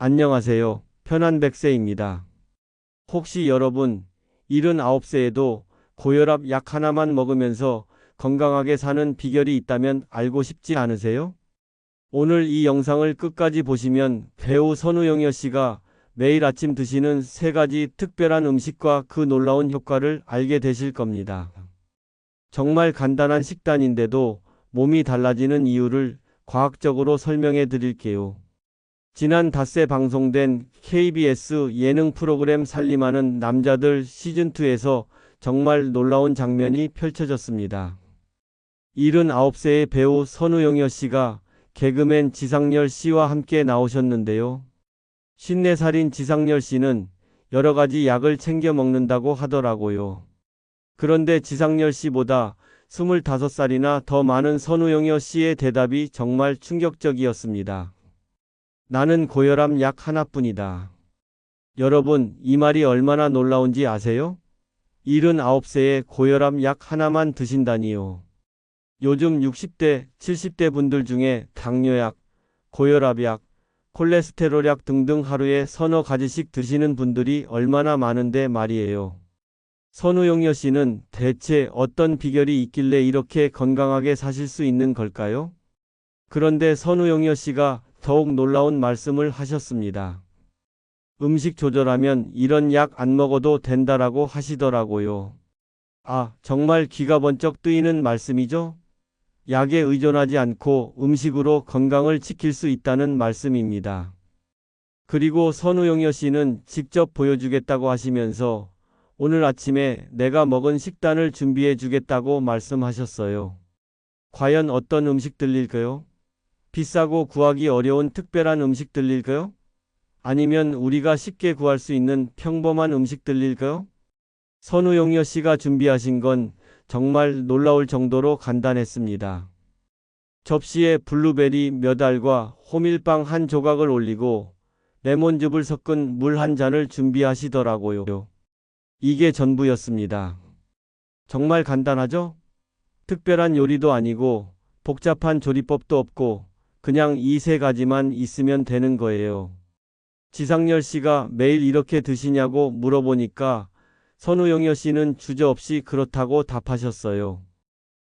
안녕하세요. 편안백세입니다. 혹시 여러분 79세에도 고혈압 약 하나만 먹으면서 건강하게 사는 비결이 있다면 알고 싶지 않으세요? 오늘 이 영상을 끝까지 보시면 배우 선우용여 씨가 매일 아침 드시는 3가지 특별한 음식과 그 놀라운 효과를 알게 되실 겁니다. 정말 간단한 식단인데도 몸이 달라지는 이유를 과학적으로 설명해 드릴게요. 지난 닷새 방송된 KBS 예능 프로그램 살림하는 남자들 시즌2에서 정말 놀라운 장면이 펼쳐졌습니다. 79세의 배우 선우용여 씨가 개그맨 지상렬 씨와 함께 나오셨는데요. 54살인 지상렬 씨는 여러 가지 약을 챙겨 먹는다고 하더라고요. 그런데 지상렬 씨보다 25살이나 더 많은 선우용여 씨의 대답이 정말 충격적이었습니다. 나는 고혈압 약 하나뿐이다. 여러분, 이 말이 얼마나 놀라운지 아세요? 79세에 고혈압 약 하나만 드신다니요. 요즘 60대, 70대 분들 중에 당뇨약, 고혈압약, 콜레스테롤약 등등 하루에 서너 가지씩 드시는 분들이 얼마나 많은데 말이에요. 선우용여 씨는 대체 어떤 비결이 있길래 이렇게 건강하게 사실 수 있는 걸까요? 그런데 선우용여 씨가 더욱 놀라운 말씀을 하셨습니다. 음식 조절하면 이런 약 안 먹어도 된다라고 하시더라고요. 아, 정말 귀가 번쩍 뜨이는 말씀이죠? 약에 의존하지 않고 음식으로 건강을 지킬 수 있다는 말씀입니다. 그리고 선우용여 씨는 직접 보여주겠다고 하시면서 오늘 아침에 내가 먹은 식단을 준비해 주겠다고 말씀하셨어요. 과연 어떤 음식들일까요? 비싸고 구하기 어려운 특별한 음식들일까요? 아니면 우리가 쉽게 구할 수 있는 평범한 음식들일까요? 선우용여 씨가 준비하신 건 정말 놀라울 정도로 간단했습니다. 접시에 블루베리 몇 알과 호밀빵 한 조각을 올리고 레몬즙을 섞은 물 한 잔을 준비하시더라고요. 이게 전부였습니다. 정말 간단하죠? 특별한 요리도 아니고 복잡한 조리법도 없고 그냥 이 3가지만 있으면 되는 거예요. 지상렬 씨가 매일 이렇게 드시냐고 물어보니까 선우용여 씨는 주저없이 그렇다고 답하셨어요.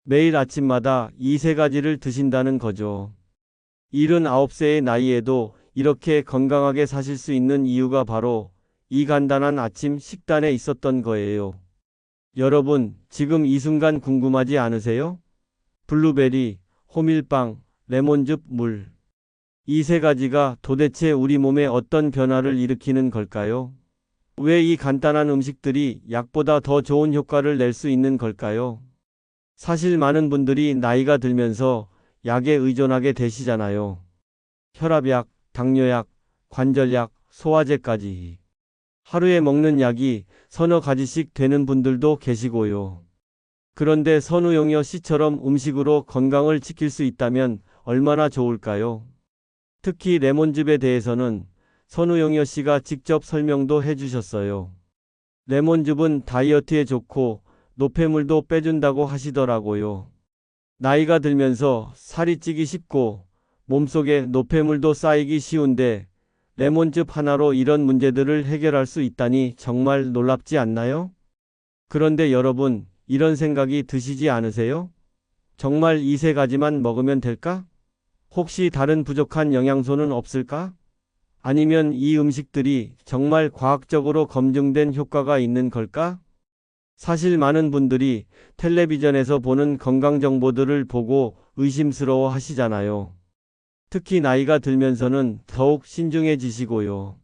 매일 아침마다 이 3가지를 드신다는 거죠. 79세의 나이에도 이렇게 건강하게 사실 수 있는 이유가 바로 이 간단한 아침 식단에 있었던 거예요. 여러분, 지금 이 순간 궁금하지 않으세요? 블루베리, 호밀빵, 레몬즙, 물. 이 3가지가 도대체 우리 몸에 어떤 변화를 일으키는 걸까요? 왜 이 간단한 음식들이 약보다 더 좋은 효과를 낼 수 있는 걸까요? 사실 많은 분들이 나이가 들면서 약에 의존하게 되시잖아요. 혈압약, 당뇨약, 관절약, 소화제까지. 하루에 먹는 약이 서너 가지씩 되는 분들도 계시고요. 그런데 선우용여 씨처럼 음식으로 건강을 지킬 수 있다면 얼마나 좋을까요? 특히 레몬즙에 대해서는 선우용여 씨가 직접 설명도 해주셨어요. 레몬즙은 다이어트에 좋고 노폐물도 빼준다고 하시더라고요. 나이가 들면서 살이 찌기 쉽고 몸속에 노폐물도 쌓이기 쉬운데 레몬즙 하나로 이런 문제들을 해결할 수 있다니 정말 놀랍지 않나요? 그런데 여러분, 이런 생각이 드시지 않으세요? 정말 이 3가지만 먹으면 될까? 혹시 다른 부족한 영양소는 없을까? 아니면 이 음식들이 정말 과학적으로 검증된 효과가 있는 걸까? 사실 많은 분들이 텔레비전에서 보는 건강 정보들을 보고 의심스러워 하시잖아요. 특히 나이가 들면서는 더욱 신중해지시고요.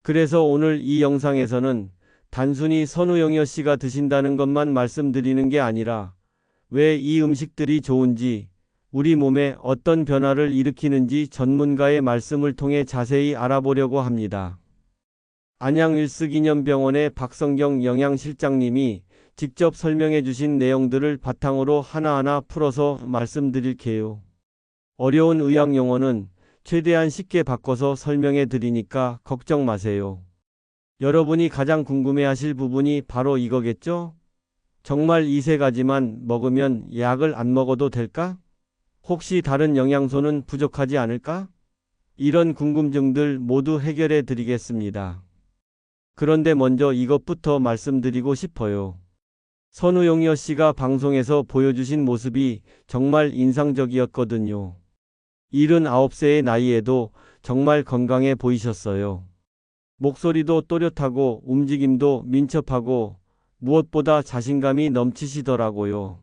그래서 오늘 이 영상에서는 단순히 선우용여 씨가 드신다는 것만 말씀드리는 게 아니라 왜 이 음식들이 좋은지, 우리 몸에 어떤 변화를 일으키는지 전문가의 말씀을 통해 자세히 알아보려고 합니다. 안양일스기념병원의 박성경 영양실장님이 직접 설명해 주신 내용들을 바탕으로 하나하나 풀어서 말씀드릴게요. 어려운 의학 용어는 최대한 쉽게 바꿔서 설명해 드리니까 걱정 마세요. 여러분이 가장 궁금해하실 부분이 바로 이거겠죠? 정말 이 3가지만 먹으면 약을 안 먹어도 될까? 혹시 다른 영양소는 부족하지 않을까? 이런 궁금증들 모두 해결해 드리겠습니다. 그런데 먼저 이것부터 말씀드리고 싶어요. 선우용여 씨가 방송에서 보여주신 모습이 정말 인상적이었거든요. 79세의 나이에도 정말 건강해 보이셨어요. 목소리도 또렷하고 움직임도 민첩하고 무엇보다 자신감이 넘치시더라고요.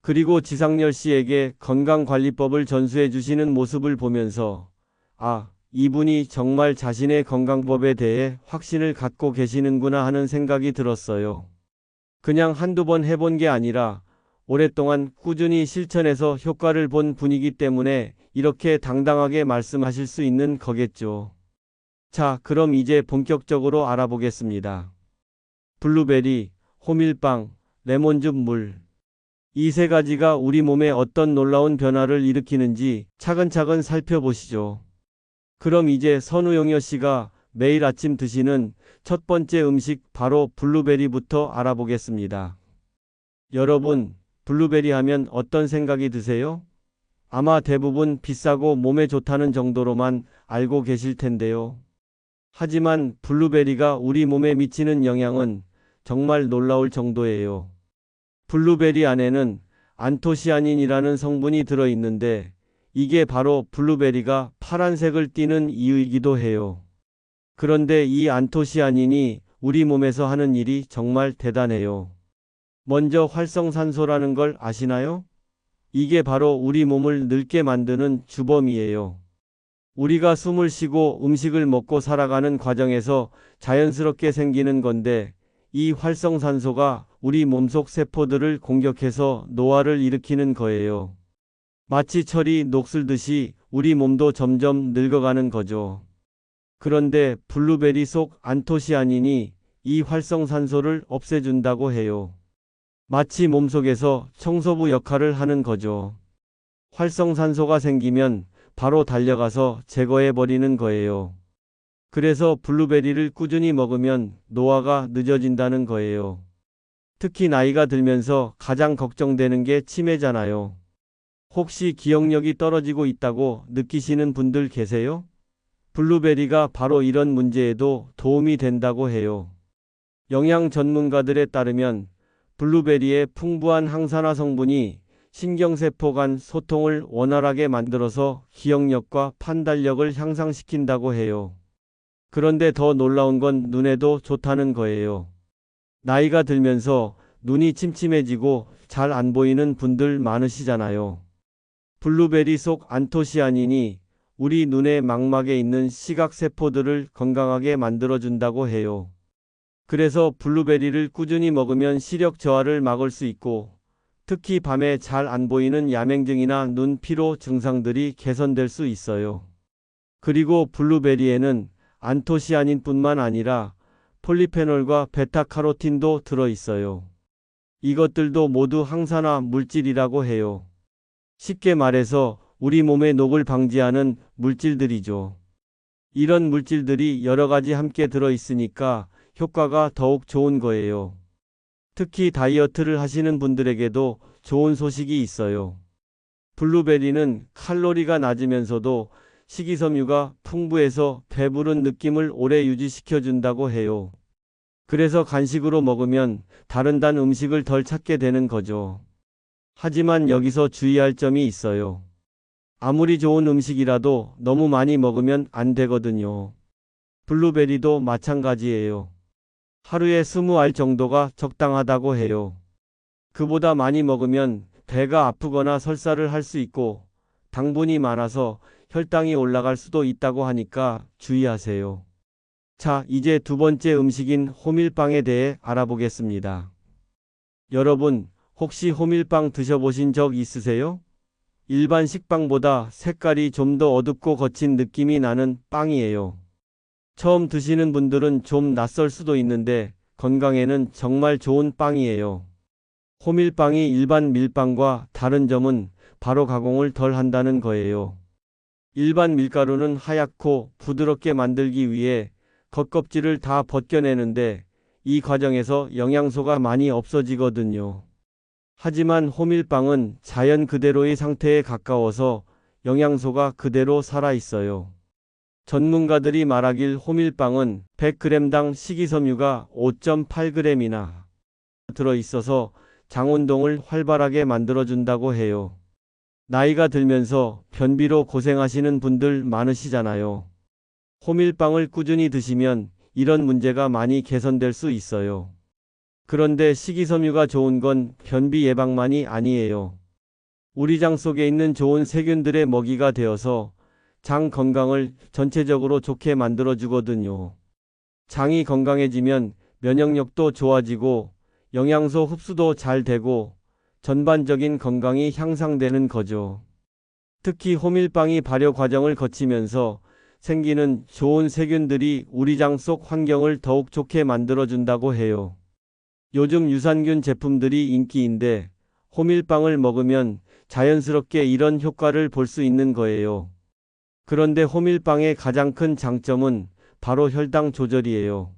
그리고 지상렬 씨에게 건강관리법을 전수해 주시는 모습을 보면서 이분이 정말 자신의 건강법에 대해 확신을 갖고 계시는구나 하는 생각이 들었어요. 그냥 한두 번 해본 게 아니라 오랫동안 꾸준히 실천해서 효과를 본 분이기 때문에 이렇게 당당하게 말씀하실 수 있는 거겠죠. 자, 그럼 이제 본격적으로 알아보겠습니다. 블루베리, 호밀빵, 레몬즙 물. 이 세 가지가 우리 몸에 어떤 놀라운 변화를 일으키는지 차근차근 살펴보시죠. 그럼 이제 선우용여 씨가 매일 아침 드시는 첫 번째 음식 바로 블루베리부터 알아보겠습니다. 여러분, 블루베리 하면 어떤 생각이 드세요? 아마 대부분 비싸고 몸에 좋다는 정도로만 알고 계실 텐데요. 하지만 블루베리가 우리 몸에 미치는 영향은 정말 놀라울 정도예요. 블루베리 안에는 안토시아닌이라는 성분이 들어있는데 이게 바로 블루베리가 파란색을 띠는 이유이기도 해요. 그런데 이 안토시아닌이 우리 몸에서 하는 일이 정말 대단해요. 먼저 활성산소라는 걸 아시나요? 이게 바로 우리 몸을 늙게 만드는 주범이에요. 우리가 숨을 쉬고 음식을 먹고 살아가는 과정에서 자연스럽게 생기는 건데 이 활성산소가 우리 몸속 세포들을 공격해서 노화를 일으키는 거예요. 마치 철이 녹슬듯이 우리 몸도 점점 늙어가는 거죠. 그런데 블루베리 속 안토시아닌이 이 활성산소를 없애준다고 해요. 마치 몸속에서 청소부 역할을 하는 거죠. 활성산소가 생기면 바로 달려가서 제거해버리는 거예요. 그래서 블루베리를 꾸준히 먹으면 노화가 늦어진다는 거예요. 특히 나이가 들면서 가장 걱정되는 게 치매잖아요. 혹시 기억력이 떨어지고 있다고 느끼시는 분들 계세요? 블루베리가 바로 이런 문제에도 도움이 된다고 해요. 영양 전문가들에 따르면 블루베리의 풍부한 항산화 성분이 신경세포 간 소통을 원활하게 만들어서 기억력과 판단력을 향상시킨다고 해요. 그런데 더 놀라운 건 눈에도 좋다는 거예요. 나이가 들면서 눈이 침침해지고 잘 안 보이는 분들 많으시잖아요. 블루베리 속 안토시아닌이 우리 눈의 망막에 있는 시각세포들을 건강하게 만들어준다고 해요. 그래서 블루베리를 꾸준히 먹으면 시력 저하를 막을 수 있고 특히 밤에 잘 안 보이는 야맹증이나 눈 피로 증상들이 개선될 수 있어요. 그리고 블루베리에는 안토시아닌뿐만 아니라 폴리페놀과 베타카로틴도 들어있어요. 이것들도 모두 항산화 물질이라고 해요. 쉽게 말해서 우리 몸의 녹을 방지하는 물질들이죠. 이런 물질들이 여러 가지 함께 들어있으니까 효과가 더욱 좋은 거예요. 특히 다이어트를 하시는 분들에게도 좋은 소식이 있어요. 블루베리는 칼로리가 낮으면서도 식이섬유가 풍부해서 배부른 느낌을 오래 유지시켜준다고 해요. 그래서 간식으로 먹으면 다른 단 음식을 덜 찾게 되는 거죠. 하지만 여기서 주의할 점이 있어요. 아무리 좋은 음식이라도 너무 많이 먹으면 안 되거든요. 블루베리도 마찬가지예요. 하루에 20알 정도가 적당하다고 해요. 그보다 많이 먹으면 배가 아프거나 설사를 할 수 있고 당분이 많아서 혈당이 올라갈 수도 있다고 하니까 주의하세요. 자, 이제 두 번째 음식인 호밀빵에 대해 알아보겠습니다. 여러분, 혹시 호밀빵 드셔보신 적 있으세요? 일반 식빵보다 색깔이 좀 더 어둡고 거친 느낌이 나는 빵이에요. 처음 드시는 분들은 좀 낯설 수도 있는데 건강에는 정말 좋은 빵이에요. 호밀빵이 일반 밀빵과 다른 점은 바로 가공을 덜 한다는 거예요. 일반 밀가루는 하얗고 부드럽게 만들기 위해 겉껍질을 다 벗겨내는데 이 과정에서 영양소가 많이 없어지거든요. 하지만 호밀빵은 자연 그대로의 상태에 가까워서 영양소가 그대로 살아 있어요. 전문가들이 말하길 호밀빵은 100g당 식이섬유가 5.8g이나 들어있어서 장운동을 활발하게 만들어준다고 해요. 나이가 들면서 변비로 고생하시는 분들 많으시잖아요. 호밀빵을 꾸준히 드시면 이런 문제가 많이 개선될 수 있어요. 그런데 식이섬유가 좋은 건 변비 예방만이 아니에요. 우리 장 속에 있는 좋은 세균들의 먹이가 되어서 장 건강을 전체적으로 좋게 만들어주거든요. 장이 건강해지면 면역력도 좋아지고 영양소 흡수도 잘 되고 전반적인 건강이 향상되는 거죠. 특히 호밀빵이 발효 과정을 거치면서 생기는 좋은 세균들이 우리 장 속 환경을 더욱 좋게 만들어준다고 해요. 요즘 유산균 제품들이 인기인데 호밀빵을 먹으면 자연스럽게 이런 효과를 볼 수 있는 거예요. 그런데 호밀빵의 가장 큰 장점은 바로 혈당 조절이에요.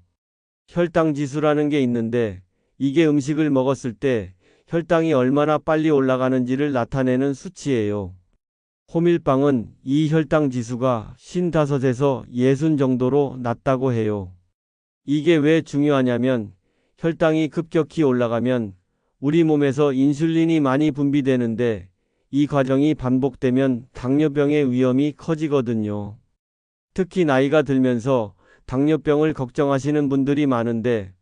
혈당 지수라는 게 있는데 이게 음식을 먹었을 때 혈당이 얼마나 빨리 올라가는지를 나타내는 수치예요. 호밀빵은 이 혈당 지수가 55에서 60 정도로 낮다고 해요. 이게 왜 중요하냐면 혈당이 급격히 올라가면 우리 몸에서 인슐린이 많이 분비되는데 이 과정이 반복되면 당뇨병의 위험이 커지거든요. 특히 나이가 들면서 당뇨병을 걱정하시는 분들이 많은데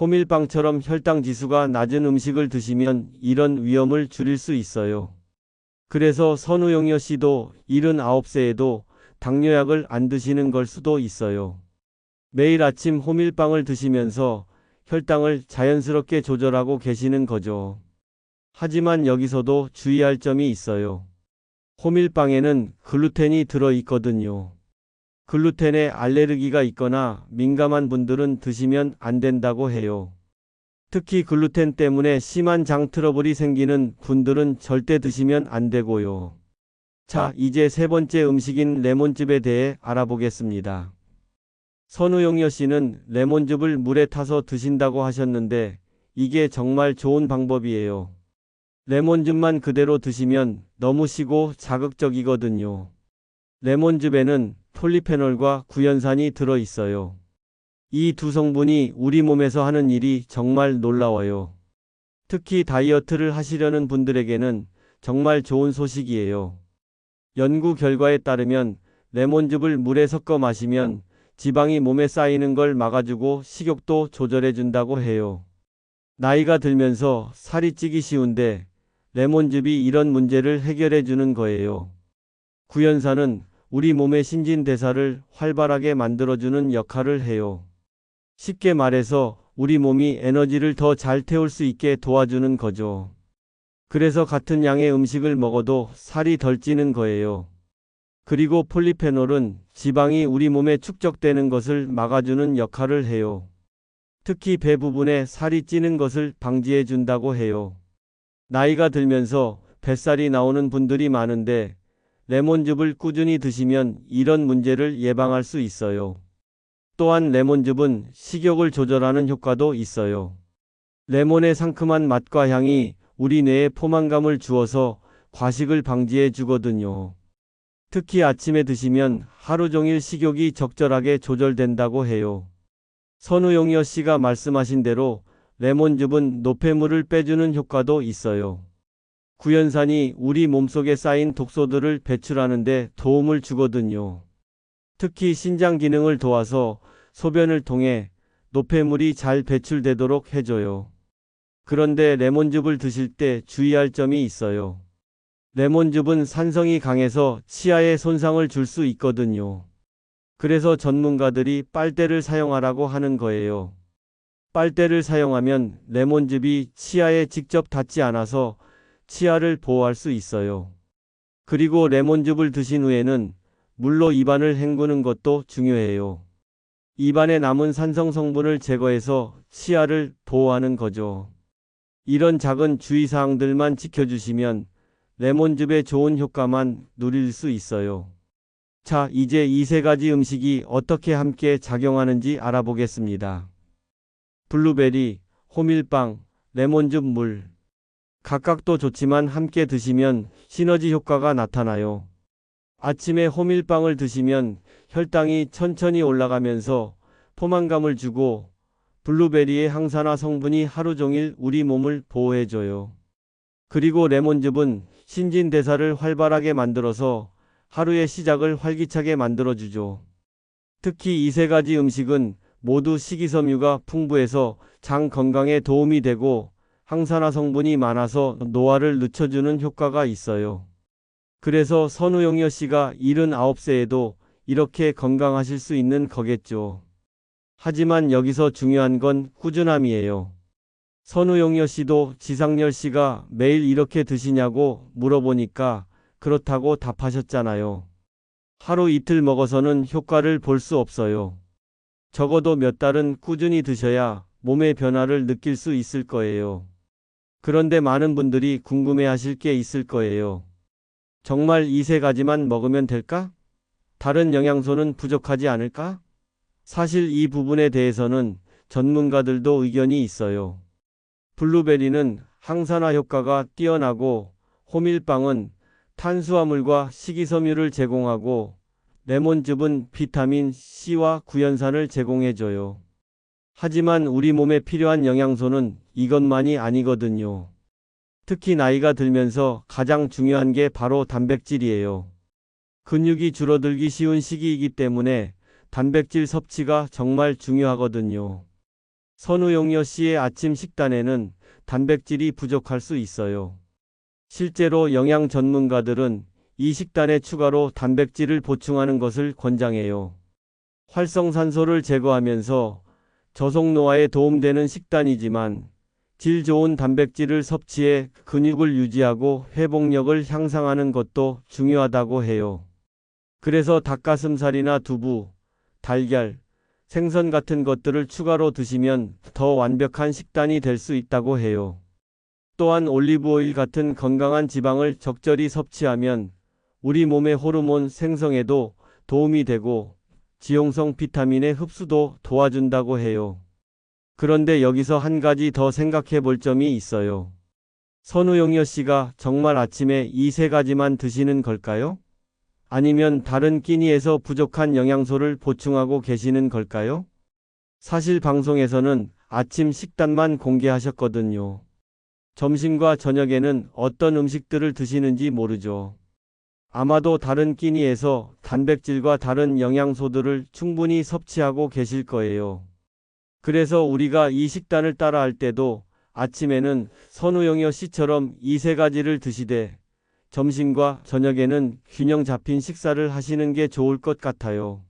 호밀빵처럼 혈당 지수가 낮은 음식을 드시면 이런 위험을 줄일 수 있어요. 그래서 선우용여 씨도 79세에도 당뇨약을 안 드시는 걸 수도 있어요. 매일 아침 호밀빵을 드시면서 혈당을 자연스럽게 조절하고 계시는 거죠. 하지만 여기서도 주의할 점이 있어요. 호밀빵에는 글루텐이 들어있거든요. 글루텐에 알레르기가 있거나 민감한 분들은 드시면 안 된다고 해요. 특히 글루텐 때문에 심한 장 트러블이 생기는 분들은 절대 드시면 안 되고요. 자, 이제 세 번째 음식인 레몬즙에 대해 알아보겠습니다. 선우용여 씨는 레몬즙을 물에 타서 드신다고 하셨는데 이게 정말 좋은 방법이에요. 레몬즙만 그대로 드시면 너무 시고 자극적이거든요. 레몬즙에는 폴리페놀과 구연산이 들어있어요. 이 두 성분이 우리 몸에서 하는 일이 정말 놀라워요. 특히 다이어트를 하시려는 분들에게는 정말 좋은 소식이에요. 연구 결과에 따르면 레몬즙을 물에 섞어 마시면 지방이 몸에 쌓이는 걸 막아주고 식욕도 조절해준다고 해요. 나이가 들면서 살이 찌기 쉬운데 레몬즙이 이런 문제를 해결해 주는 거예요. 구연산은 우리 몸의 신진대사를 활발하게 만들어주는 역할을 해요. 쉽게 말해서 우리 몸이 에너지를 더 잘 태울 수 있게 도와주는 거죠. 그래서 같은 양의 음식을 먹어도 살이 덜 찌는 거예요. 그리고 폴리페놀은 지방이 우리 몸에 축적되는 것을 막아주는 역할을 해요. 특히 배 부분에 살이 찌는 것을 방지해 준다고 해요. 나이가 들면서 뱃살이 나오는 분들이 많은데 레몬즙을 꾸준히 드시면 이런 문제를 예방할 수 있어요. 또한 레몬즙은 식욕을 조절하는 효과도 있어요. 레몬의 상큼한 맛과 향이 우리 뇌에 포만감을 주어서 과식을 방지해 주거든요. 특히 아침에 드시면 하루 종일 식욕이 적절하게 조절된다고 해요. 선우용여 씨가 말씀하신 대로 레몬즙은 노폐물을 빼주는 효과도 있어요. 구연산이 우리 몸속에 쌓인 독소들을 배출하는 데 도움을 주거든요. 특히 신장 기능을 도와서 소변을 통해 노폐물이 잘 배출되도록 해줘요. 그런데 레몬즙을 드실 때 주의할 점이 있어요. 레몬즙은 산성이 강해서 치아에 손상을 줄 수 있거든요. 그래서 전문가들이 빨대를 사용하라고 하는 거예요. 빨대를 사용하면 레몬즙이 치아에 직접 닿지 않아서 치아를 보호할 수 있어요. 그리고 레몬즙을 드신 후에는 물로 입안을 헹구는 것도 중요해요. 입안에 남은 산성 성분을 제거해서 치아를 보호하는 거죠. 이런 작은 주의사항들만 지켜주시면 레몬즙의 좋은 효과만 누릴 수 있어요. 자, 이제 이 세 가지 음식이 어떻게 함께 작용하는지 알아보겠습니다. 블루베리, 호밀빵, 레몬즙 물. 각각도 좋지만 함께 드시면 시너지 효과가 나타나요. 아침에 호밀빵을 드시면 혈당이 천천히 올라가면서 포만감을 주고 블루베리의 항산화 성분이 하루 종일 우리 몸을 보호해줘요. 그리고 레몬즙은 신진대사를 활발하게 만들어서 하루의 시작을 활기차게 만들어주죠. 특히 이 세 가지 음식은 모두 식이섬유가 풍부해서 장 건강에 도움이 되고 항산화 성분이 많아서 노화를 늦춰주는 효과가 있어요. 그래서 선우용여 씨가 79세에도 이렇게 건강하실 수 있는 거겠죠. 하지만 여기서 중요한 건 꾸준함이에요. 선우용여 씨도 지상렬 씨가 매일 이렇게 드시냐고 물어보니까 그렇다고 답하셨잖아요. 하루 이틀 먹어서는 효과를 볼 수 없어요. 적어도 몇 달은 꾸준히 드셔야 몸의 변화를 느낄 수 있을 거예요. 그런데 많은 분들이 궁금해하실 게 있을 거예요. 정말 이 세 가지만 먹으면 될까? 다른 영양소는 부족하지 않을까? 사실 이 부분에 대해서는 전문가들도 의견이 있어요. 블루베리는 항산화 효과가 뛰어나고 호밀빵은 탄수화물과 식이섬유를 제공하고 레몬즙은 비타민 C와 구연산을 제공해줘요. 하지만 우리 몸에 필요한 영양소는 이것만이 아니거든요. 특히 나이가 들면서 가장 중요한 게 바로 단백질이에요. 근육이 줄어들기 쉬운 시기이기 때문에 단백질 섭취가 정말 중요하거든요. 선우용여 씨의 아침 식단에는 단백질이 부족할 수 있어요. 실제로 영양 전문가들은 이 식단에 추가로 단백질을 보충하는 것을 권장해요. 활성산소를 제거하면서 저속 노화에 도움되는 식단이지만 질 좋은 단백질을 섭취해 근육을 유지하고 회복력을 향상하는 것도 중요하다고 해요. 그래서 닭가슴살이나 두부, 달걀, 생선 같은 것들을 추가로 드시면 더 완벽한 식단이 될 수 있다고 해요. 또한 올리브오일 같은 건강한 지방을 적절히 섭취하면 우리 몸의 호르몬 생성에도 도움이 되고 지용성 비타민의 흡수도 도와준다고 해요. 그런데 여기서 한 가지 더 생각해 볼 점이 있어요. 선우용여 씨가 정말 아침에 이 세 가지만 드시는 걸까요? 아니면 다른 끼니에서 부족한 영양소를 보충하고 계시는 걸까요? 사실 방송에서는 아침 식단만 공개하셨거든요. 점심과 저녁에는 어떤 음식들을 드시는지 모르죠. 아마도 다른 끼니에서 단백질과 다른 영양소들을 충분히 섭취하고 계실 거예요. 그래서 우리가 이 식단을 따라할 때도 아침에는 선우용여 씨처럼 이 세 가지를 드시되 점심과 저녁에는 균형 잡힌 식사를 하시는 게 좋을 것 같아요.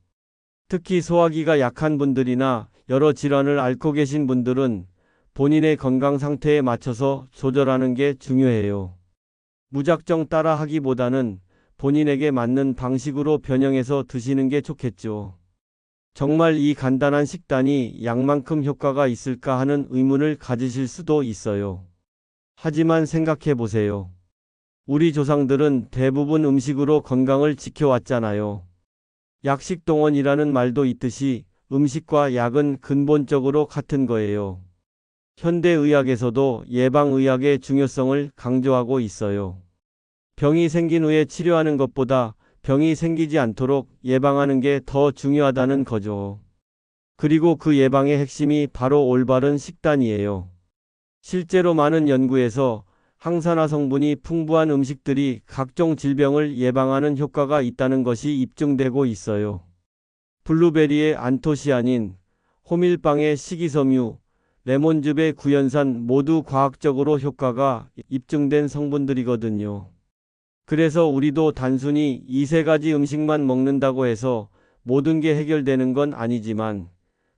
특히 소화기가 약한 분들이나 여러 질환을 앓고 계신 분들은 본인의 건강 상태에 맞춰서 조절하는 게 중요해요. 무작정 따라 하기보다는 본인에게 맞는 방식으로 변형해서 드시는 게 좋겠죠. 정말 이 간단한 식단이 약만큼 효과가 있을까 하는 의문을 가지실 수도 있어요. 하지만 생각해 보세요. 우리 조상들은 대부분 음식으로 건강을 지켜왔잖아요. 약식동원이라는 말도 있듯이 음식과 약은 근본적으로 같은 거예요. 현대의학에서도 예방의학의 중요성을 강조하고 있어요. 병이 생긴 후에 치료하는 것보다 병이 생기지 않도록 예방하는 게 더 중요하다는 거죠. 그리고 그 예방의 핵심이 바로 올바른 식단이에요. 실제로 많은 연구에서 항산화 성분이 풍부한 음식들이 각종 질병을 예방하는 효과가 있다는 것이 입증되고 있어요. 블루베리의 안토시아닌, 호밀빵의 식이섬유, 레몬즙의 구연산 모두 과학적으로 효과가 입증된 성분들이거든요. 그래서 우리도 단순히 이 세 가지 음식만 먹는다고 해서 모든 게 해결되는 건 아니지만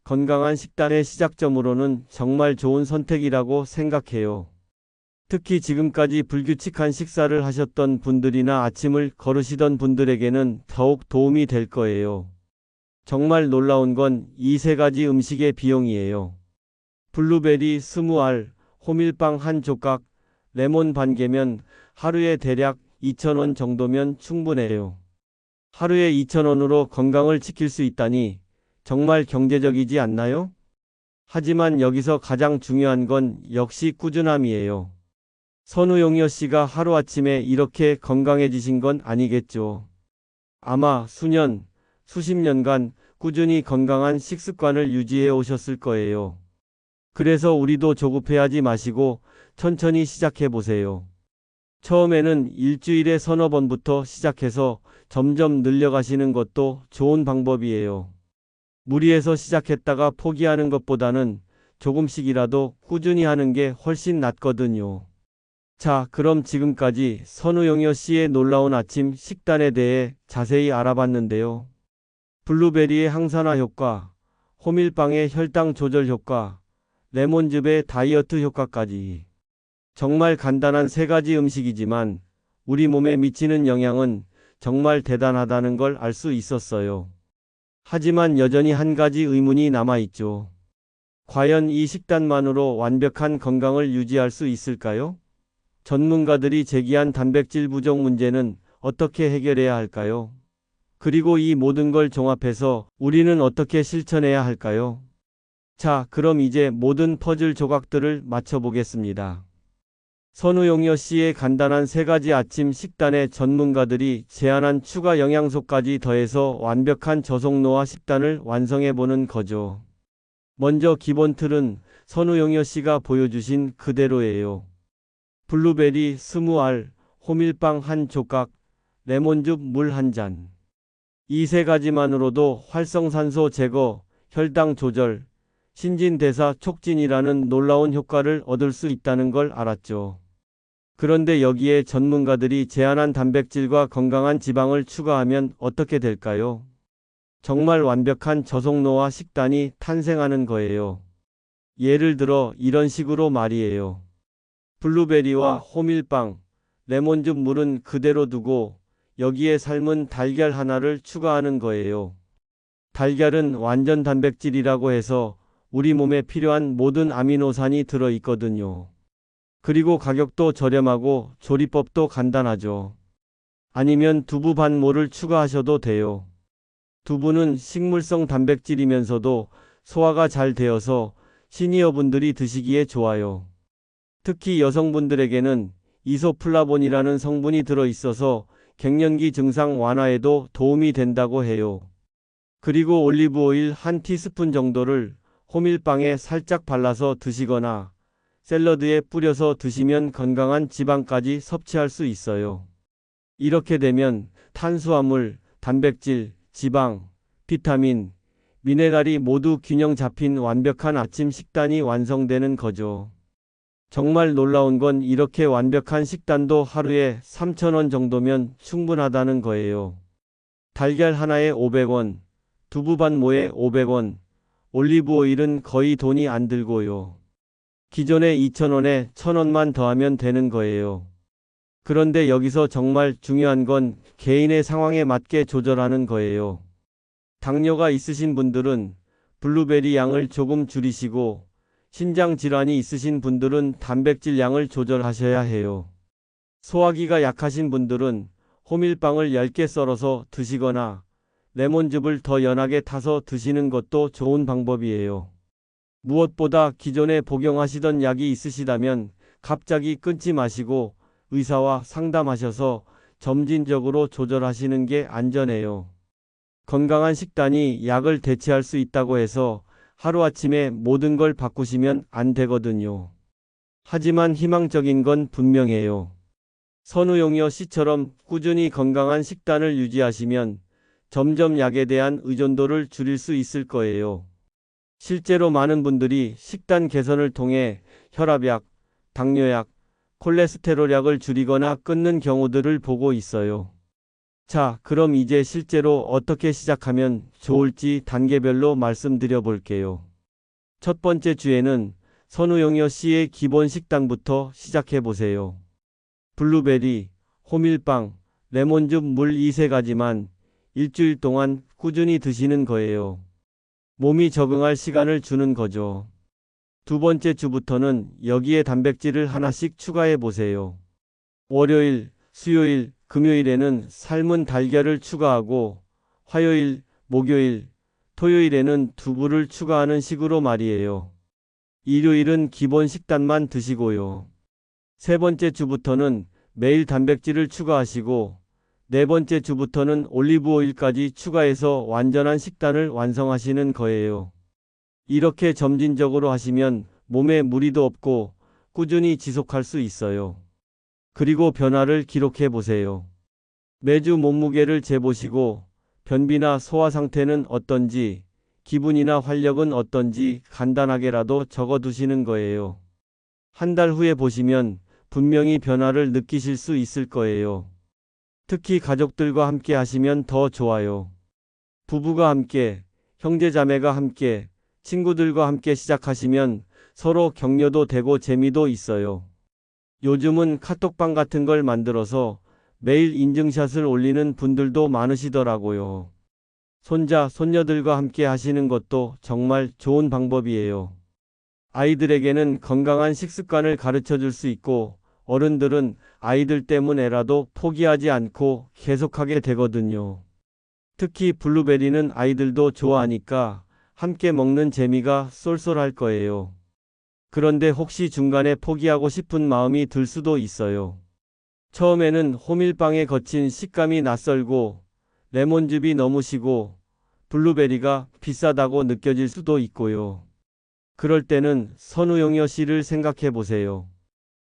건강한 식단의 시작점으로는 정말 좋은 선택이라고 생각해요. 특히 지금까지 불규칙한 식사를 하셨던 분들이나 아침을 거르시던 분들에게는 더욱 도움이 될 거예요. 정말 놀라운 건 이 세 가지 음식의 비용이에요. 블루베리 20알, 호밀빵 한 조각, 레몬 반 개면 하루에 대략 2,000원 정도면 충분해요. 하루에 2,000원으로 건강을 지킬 수 있다니 정말 경제적이지 않나요? 하지만 여기서 가장 중요한 건 역시 꾸준함이에요. 선우용여 씨가 하루아침에 이렇게 건강해지신 건 아니겠죠. 아마 수년, 수십 년간 꾸준히 건강한 식습관을 유지해 오셨을 거예요. 그래서 우리도 조급해하지 마시고 천천히 시작해 보세요. 처음에는 일주일에 서너 번부터 시작해서 점점 늘려가시는 것도 좋은 방법이에요. 무리해서 시작했다가 포기하는 것보다는 조금씩이라도 꾸준히 하는 게 훨씬 낫거든요. 자, 그럼 지금까지 선우용여 씨의 놀라운 아침 식단에 대해 자세히 알아봤는데요. 블루베리의 항산화 효과, 호밀빵의 혈당 조절 효과, 레몬즙의 다이어트 효과까지. 정말 간단한 세 가지 음식이지만 우리 몸에 미치는 영향은 정말 대단하다는 걸 알 수 있었어요. 하지만 여전히 한 가지 의문이 남아있죠. 과연 이 식단만으로 완벽한 건강을 유지할 수 있을까요? 전문가들이 제기한 단백질 부족 문제는 어떻게 해결해야 할까요? 그리고 이 모든 걸 종합해서 우리는 어떻게 실천해야 할까요? 자, 그럼 이제 모든 퍼즐 조각들을 맞춰보겠습니다. 선우용여 씨의 간단한 세 가지 아침 식단에 전문가들이 제안한 추가 영양소까지 더해서 완벽한 저속노화 식단을 완성해보는 거죠. 먼저 기본 틀은 선우용여 씨가 보여주신 그대로예요. 블루베리 20알, 호밀빵 한 조각, 레몬즙 물 한 잔. 이 세 가지만으로도 활성산소 제거, 혈당 조절, 신진대사 촉진이라는 놀라운 효과를 얻을 수 있다는 걸 알았죠. 그런데 여기에 전문가들이 제안한 단백질과 건강한 지방을 추가하면 어떻게 될까요? 정말 완벽한 저속노화 식단이 탄생하는 거예요. 예를 들어 이런 식으로 말이에요. 블루베리와 호밀빵, 레몬즙 물은 그대로 두고 여기에 삶은 달걀 하나를 추가하는 거예요. 달걀은 완전 단백질이라고 해서 우리 몸에 필요한 모든 아미노산이 들어 있거든요. 그리고 가격도 저렴하고 조리법도 간단하죠. 아니면 두부 반 모를 추가하셔도 돼요. 두부는 식물성 단백질이면서도 소화가 잘 되어서 시니어분들이 드시기에 좋아요. 특히 여성분들에게는 이소플라본이라는 성분이 들어 있어서 갱년기 증상 완화에도 도움이 된다고 해요. 그리고 올리브 오일 한 티스푼 정도를 호밀빵에 살짝 발라서 드시거나 샐러드에 뿌려서 드시면 건강한 지방까지 섭취할 수 있어요. 이렇게 되면 탄수화물, 단백질, 지방, 비타민, 미네랄이 모두 균형 잡힌 완벽한 아침 식단이 완성되는 거죠. 정말 놀라운 건 이렇게 완벽한 식단도 하루에 3,000원 정도면 충분하다는 거예요. 달걀 하나에 500원, 두부 반 모에 500원, 올리브 오일은 거의 돈이 안 들고요. 기존의 2,000원에 1,000원만 더하면 되는 거예요. 그런데 여기서 정말 중요한 건 개인의 상황에 맞게 조절하는 거예요. 당뇨가 있으신 분들은 블루베리 양을 조금 줄이시고 신장 질환이 있으신 분들은 단백질 양을 조절하셔야 해요. 소화기가 약하신 분들은 호밀빵을 얇게 썰어서 드시거나 레몬즙을 더 연하게 타서 드시는 것도 좋은 방법이에요. 무엇보다 기존에 복용하시던 약이 있으시다면 갑자기 끊지 마시고 의사와 상담하셔서 점진적으로 조절하시는 게 안전해요. 건강한 식단이 약을 대체할 수 있다고 해서 하루아침에 모든 걸 바꾸시면 안 되거든요. 하지만 희망적인 건 분명해요. 선우용여 씨처럼 꾸준히 건강한 식단을 유지하시면 점점 약에 대한 의존도를 줄일 수 있을 거예요. 실제로 많은 분들이 식단 개선을 통해 혈압약, 당뇨약, 콜레스테롤약을 줄이거나 끊는 경우들을 보고 있어요. 자, 그럼 이제 실제로 어떻게 시작하면 좋을지 단계별로 말씀드려 볼게요. 첫 번째 주에는 선우용여 씨의 기본 식단부터 시작해 보세요. 블루베리, 호밀빵, 레몬즙 물 이 세 가지만 일주일 동안 꾸준히 드시는 거예요. 몸이 적응할 시간을 주는 거죠. 두 번째 주부터는 여기에 단백질을 하나씩 추가해 보세요. 월요일, 수요일, 금요일에는 삶은 달걀을 추가하고 화요일, 목요일, 토요일에는 두부를 추가하는 식으로 말이에요. 일요일은 기본 식단만 드시고요. 세 번째 주부터는 매일 단백질을 추가하시고 네 번째 주부터는 올리브 오일까지 추가해서 완전한 식단을 완성하시는 거예요. 이렇게 점진적으로 하시면 몸에 무리도 없고 꾸준히 지속할 수 있어요. 그리고 변화를 기록해 보세요. 매주 몸무게를 재보시고 변비나 소화 상태는 어떤지, 기분이나 활력은 어떤지 간단하게라도 적어 두시는 거예요. 한 달 후에 보시면 분명히 변화를 느끼실 수 있을 거예요. 특히 가족들과 함께 하시면 더 좋아요. 부부가 함께, 형제자매가 함께, 친구들과 함께 시작하시면 서로 격려도 되고 재미도 있어요. 요즘은 카톡방 같은 걸 만들어서 매일 인증샷을 올리는 분들도 많으시더라고요. 손자, 손녀들과 함께 하시는 것도 정말 좋은 방법이에요. 아이들에게는 건강한 식습관을 가르쳐 줄 수 있고 어른들은 아이들 때문에라도 포기하지 않고 계속하게 되거든요. 특히 블루베리는 아이들도 좋아하니까 함께 먹는 재미가 쏠쏠할 거예요. 그런데 혹시 중간에 포기하고 싶은 마음이 들 수도 있어요. 처음에는 호밀빵의 거친 식감이 낯설고 레몬즙이 너무 시고 블루베리가 비싸다고 느껴질 수도 있고요. 그럴 때는 선우용여 씨를 생각해 보세요.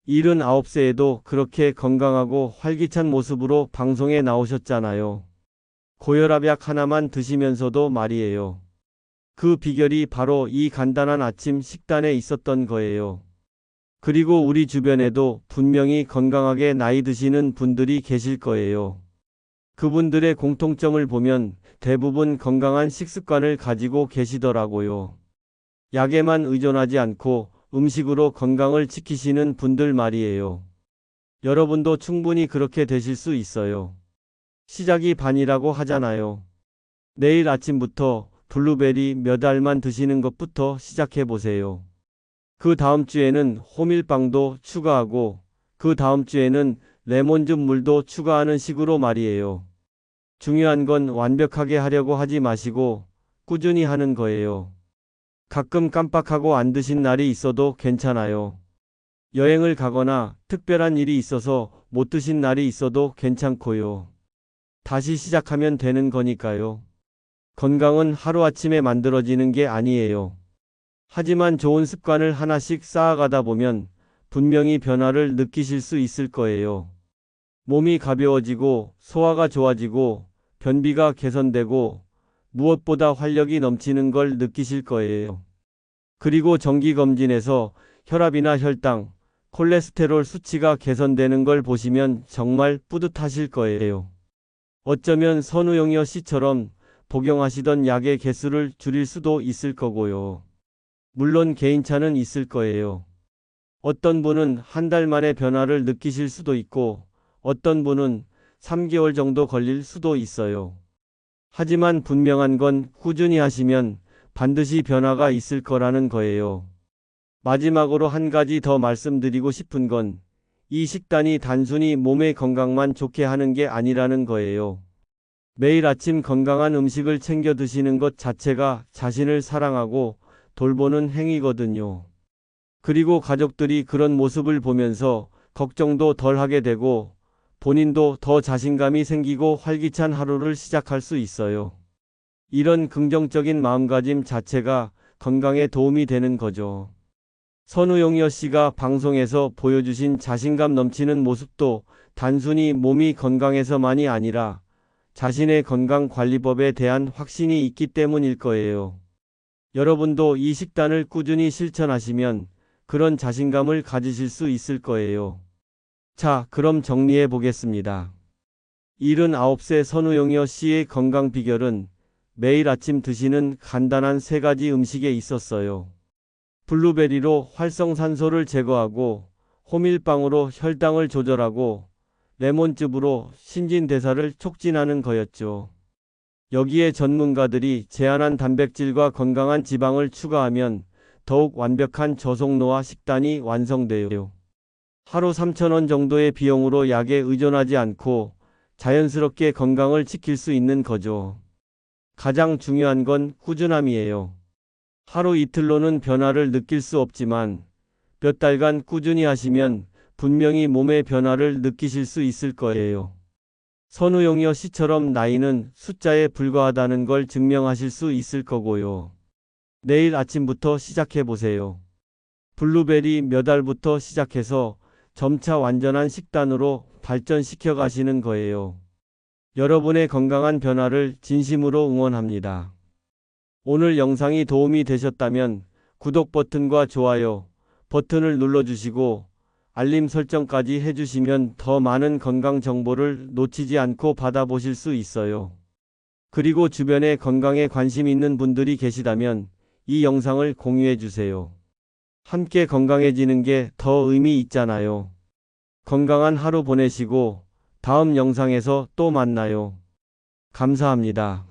79세에도 그렇게 건강하고 활기찬 모습으로 방송에 나오셨잖아요. 고혈압약 하나만 드시면서도 말이에요. 그 비결이 바로 이 간단한 아침 식단에 있었던 거예요. 그리고 우리 주변에도 분명히 건강하게 나이 드시는 분들이 계실 거예요. 그분들의 공통점을 보면 대부분 건강한 식습관을 가지고 계시더라고요. 약에만 의존하지 않고 음식으로 건강을 지키시는 분들 말이에요. 여러분도 충분히 그렇게 되실 수 있어요. 시작이 반이라고 하잖아요. 내일 아침부터 블루베리 몇 알만 드시는 것부터 시작해 보세요. 그 다음 주에는 호밀빵도 추가하고 그 다음 주에는 레몬즙 물도 추가하는 식으로 말이에요. 중요한 건 완벽하게 하려고 하지 마시고 꾸준히 하는 거예요. 가끔 깜빡하고 안 드신 날이 있어도 괜찮아요. 여행을 가거나 특별한 일이 있어서 못 드신 날이 있어도 괜찮고요. 다시 시작하면 되는 거니까요. 건강은 하루아침에 만들어지는 게 아니에요. 하지만 좋은 습관을 하나씩 쌓아가다 보면 분명히 변화를 느끼실 수 있을 거예요. 몸이 가벼워지고 소화가 좋아지고 변비가 개선되고 무엇보다 활력이 넘치는 걸 느끼실 거예요. 그리고 정기검진에서 혈압이나 혈당, 콜레스테롤 수치가 개선되는 걸 보시면 정말 뿌듯하실 거예요. 어쩌면 선우용여 씨처럼 복용하시던 약의 개수를 줄일 수도 있을 거고요. 물론 개인차는 있을 거예요. 어떤 분은 한 달 만에 변화를 느끼실 수도 있고 어떤 분은 3개월 정도 걸릴 수도 있어요. 하지만 분명한 건 꾸준히 하시면 반드시 변화가 있을 거라는 거예요. 마지막으로 한 가지 더 말씀드리고 싶은 건 이 식단이 단순히 몸의 건강만 좋게 하는 게 아니라는 거예요. 매일 아침 건강한 음식을 챙겨 드시는 것 자체가 자신을 사랑하고 돌보는 행위거든요. 그리고 가족들이 그런 모습을 보면서 걱정도 덜 하게 되고 본인도 더 자신감이 생기고 활기찬 하루를 시작할 수 있어요. 이런 긍정적인 마음가짐 자체가 건강에 도움이 되는 거죠. 선우용여 씨가 방송에서 보여주신 자신감 넘치는 모습도 단순히 몸이 건강해서만이 아니라 자신의 건강관리법에 대한 확신이 있기 때문일 거예요. 여러분도 이 식단을 꾸준히 실천하시면 그런 자신감을 가지실 수 있을 거예요. 자, 그럼 정리해 보겠습니다. 79세 선우용여 씨의 건강 비결은 매일 아침 드시는 간단한 세 가지 음식에 있었어요. 블루베리로 활성산소를 제거하고 호밀빵으로 혈당을 조절하고 레몬즙으로 신진대사를 촉진하는 거였죠. 여기에 전문가들이 제한한 단백질과 건강한 지방을 추가하면 더욱 완벽한 저속노화 식단이 완성돼요. 하루 3,000원 정도의 비용으로 약에 의존하지 않고 자연스럽게 건강을 지킬 수 있는 거죠. 가장 중요한 건 꾸준함이에요. 하루 이틀로는 변화를 느낄 수 없지만 몇 달간 꾸준히 하시면 분명히 몸의 변화를 느끼실 수 있을 거예요. 선우용여 씨처럼 나이는 숫자에 불과하다는 걸 증명하실 수 있을 거고요. 내일 아침부터 시작해 보세요. 블루베리 몇 알부터 시작해서 점차 완전한 식단으로 발전시켜 가시는 거예요. 여러분의 건강한 변화를 진심으로 응원합니다. 오늘 영상이 도움이 되셨다면 구독 버튼과 좋아요 버튼을 눌러주시고 알림 설정까지 해주시면 더 많은 건강 정보를 놓치지 않고 받아보실 수 있어요. 그리고 주변에 건강에 관심 있는 분들이 계시다면 이 영상을 공유해 주세요. 함께 건강해지는 게 더 의미 있잖아요. 건강한 하루 보내시고 다음 영상에서 또 만나요. 감사합니다.